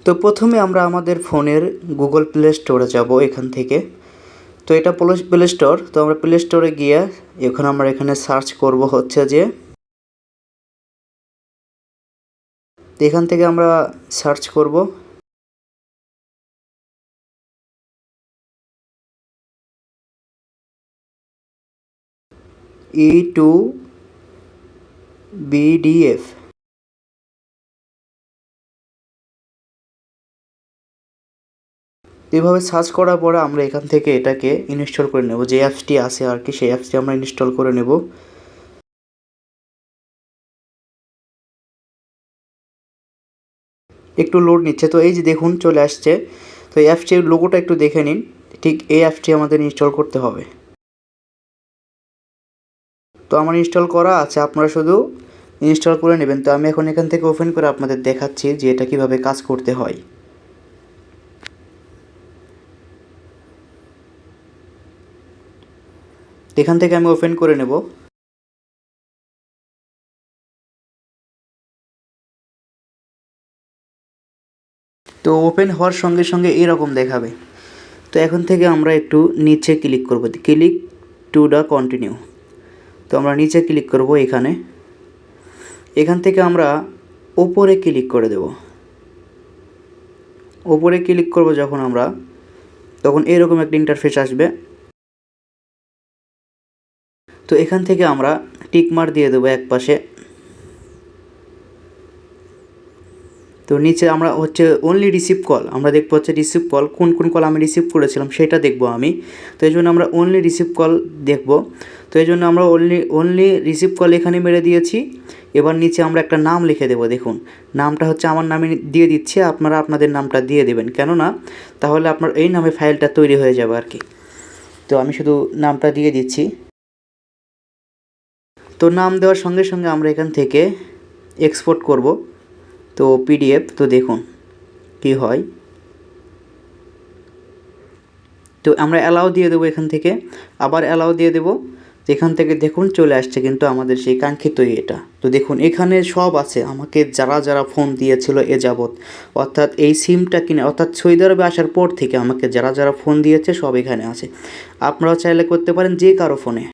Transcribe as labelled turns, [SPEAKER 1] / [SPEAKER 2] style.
[SPEAKER 1] তো প্রথমে আমরা আমাদের ফোনের গুগল প্লে স্টোরে যাব এখান থেকে। তো এটা প্লে স্টোর, তো আমরা প্লে স্টোরে গিয়ে এখন আমরা এখানে সার্চ করব হচ্ছে যে, এখান থেকে আমরা সার্চ করব E2BDF। এভাবে সার্চ করার পরে আমরা এখান থেকে এটাকে ইনস্টল করে নেব, যে অ্যাপসটি আছে আর কি সেই অ্যাপসটি আমরা ইনস্টল করে নেব। একটু লোড নিচ্ছে, তো এই যে দেখুন চলে আসছে। তো এই অ্যাপসটির লোগোটা একটু দেখে নিন, ঠিক এই অ্যাপসটি আমাদের ইনস্টল করতে হবে। তো আমার ইনস্টল করা আছে, আপনারা শুধু ইনস্টল করে নেবেন। তো আমি এখন এখান থেকে ওপেন করে আপনাদের দেখাচ্ছি যে এটা কিভাবে কাজ করতে হয়। এখান থেকে আমি ওপেন করে নেব। তো ওপেন হওয়ার সঙ্গে সঙ্গে এরকম দেখাবে। তো এখন থেকে আমরা একটু নিচে ক্লিক করব, ক্লিক টু দ্য কন্টিনিউ। তো আমরা নিচে ক্লিক করব এখানে। এখান থেকে আমরা ওপরে ক্লিক করে দেব। ওপরে ক্লিক করব যখন আমরা, তখন এরকম একটা ইন্টারফেস আসবে। তো এখান থেকে আমরা টিক মার্ক দিয়ে দেবো এক পাশে। তো নিচে আমরা হচ্ছে অনলি রিসিভ কল, আমরা দেখবো হচ্ছে রিসিভ কল, কোন কোন কল আমি রিসিভ করেছিলাম সেটা দেখবো আমি। তো এই জন্য আমরা অনলি রিসিভ কল দেখব। তো এই জন্য আমরা অনলি রিসিভ কল এখানে মেরে দিয়েছি। এবার নিচে আমরা একটা নাম লিখে দেবো। দেখুন নামটা হচ্ছে আমার নামে দিয়ে দিচ্ছি, আপনারা আপনাদের নামটা দিয়ে দেবেন, কেননা তাহলে আপনার এই নামে ফাইলটা তৈরি হয়ে যাবে আর কি। তো আমি শুধু নামটা দিয়ে দিচ্ছি। তো নাম দেওয়ার সঙ্গে সঙ্গে আমরা এখান থেকে এক্সপোর্ট করব, তো পিডিএফ। তো দেখুন কি হয়। তো আমরা অ্যালাউ দিয়ে দেবো এখান থেকে, আবার অ্যালাউ দিয়ে দেবো। এখান থেকে দেখুন চলে আসছে কিন্তু আমাদের সেই কাঙ্ক্ষিত এটা। তো দেখুন এখানে সব আছে, আমাকে যারা যারা ফোন দিয়েছিল এ যাবৎ, অর্থাৎ এই সিমটা কিনে, অর্থাৎ সৌদি আরবে আসার পর থেকে আমাকে যারা যারা ফোন দিয়েছে সব এখানে আছে। আপনারাও চাইলে করতে পারেন যে কারো ফোনে।